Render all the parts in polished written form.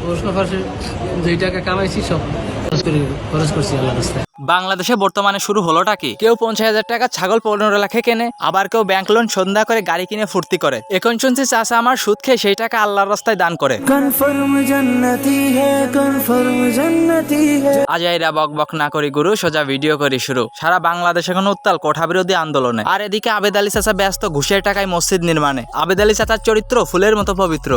পড়াশোনা ফার্স্টে যেই টাকা কামাইছি সব খরচ করছি আল্লাহর রাস্তায়। বাংলাদেশে বর্তমানে শুরু হলোটা কি? কেউ 50,000 টাকা ছাগল 15 লাখে কেনে, আবার কেউ ব্যাংক লোন সন্ধ্যা করে গাড়ি কিনে ফুর্তি করে। এখন শুনছি চাচা আমার সুদ খেয়ে সেই টাকা আল্লাহর রাস্তায় দান করে। আজাইরা বক বক না করি গুরু, সোজা ভিডিও করি শুরু। সারা বাংলাদেশ এখন উত্তাল কোঠা বিরোধী আন্দোলনে। আর এদিকে আবেদ আলী চাচা ব্যস্ত ঘুষের টাকায় মসজিদ নির্মাণে। আবেদ আলী চাচার চরিত্র ফুলের মতো পবিত্র।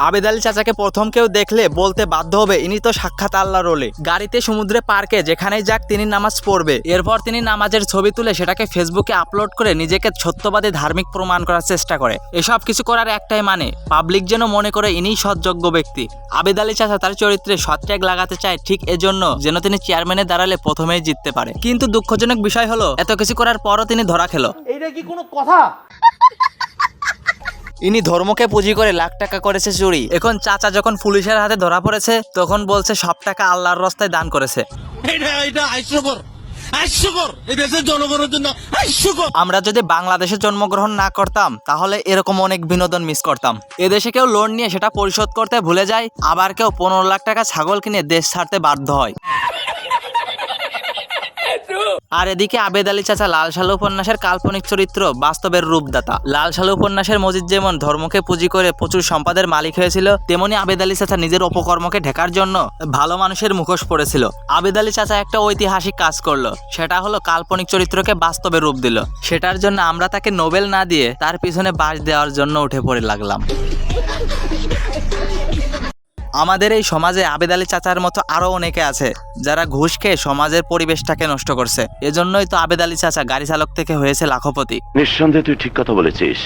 আবেদ আলী চাচাকে প্রথম কেউ দেখলে বলতে বাধ্য হবে ইনি তো সাক্ষাৎ আল্লাহর ওলি। গাড়িতে, সমুদ্রে, পার্কে যেখানেই যাক তিনি নামাজ পড়বে। এরপর তিনি নামাজের ছবি তুলে সেটাকে ফেসবুকে আপলোড করে নিজেকে সত্যবাদী ধার্মিক প্রমাণ করার চেষ্টা করে। এসব কিছু করার একটাই মানে, পাবলিক যেন মনে করে ইনিই সৎযোগ্য ব্যক্তি। আবেদ আলী চাচা তার চরিত্রে সৎ ট্যাগ লাগাতে চায় ঠিক এজন্য যেন তিনি চেয়ারম্যানে দাঁড়ালে প্রথমেই জিততে পারে। কিন্তু দুঃখজনক বিষয় হলো এত কিছু করার পরও তিনি ধরা খেলো। এইটা কি কোনো কথা? ইনি ধর্মকে পুঁজি করে লাখ টাকা করেছে চুরি। এখন চাচা যখন পুলিশের হাতে ধরা পড়েছে তখন বলছে সব টাকা আল্লাহর রাস্তায় দান করেছে। আমরা যদি বাংলাদেশে জন্মগ্রহণ না করতাম তাহলে এরকম অনেক বিনোদন মিস করতাম। এদেশে কেউ লোন নিয়ে সেটা পরিশোধ করতে ভুলে যায়, আবার কেউ 15 লাখ টাকা ছাগল কিনে দেশ ছাড়তে বাধ্য হয়। আর এদিকে আবেদ আলী চাচা লাল সালু উপন্যাসের কাল্পনিক চরিত্র, বাস্তবের রূপদাতা। লাল সালু উপন্যাসের মজিদ যেমন ধর্মকে পুঁজি করে প্রচুর সম্পদের মালিক হয়েছিল, তেমনি আবেদ আলী চাচা নিজের অপকর্মকে ঢাকার জন্য ভালো মানুষের মুখোশ পড়েছিল। আবেদ আলী চাচা একটা ঐতিহাসিক কাজ করলো, সেটা হলো কাল্পনিক চরিত্রকে বাস্তবে রূপ দিল। সেটার জন্য আমরা তাকে নোবেল না দিয়ে তার পিছনে বাঁশ দেওয়ার জন্য উঠে পড়ে লাগলাম। আমাদের এই সমাজে আবেদ আলী চাচার মতো আরো অনেকে আছে যারা ঘুষ খেয়ে সমাজের পরিবেশটাকে নষ্ট করছে। এজন্যই তো আবেদ আলী চাচা গাড়ি চালক থেকে হয়েছে লাখপতি। নিঃসন্দেহে তুই ঠিক কথা বলেছিস।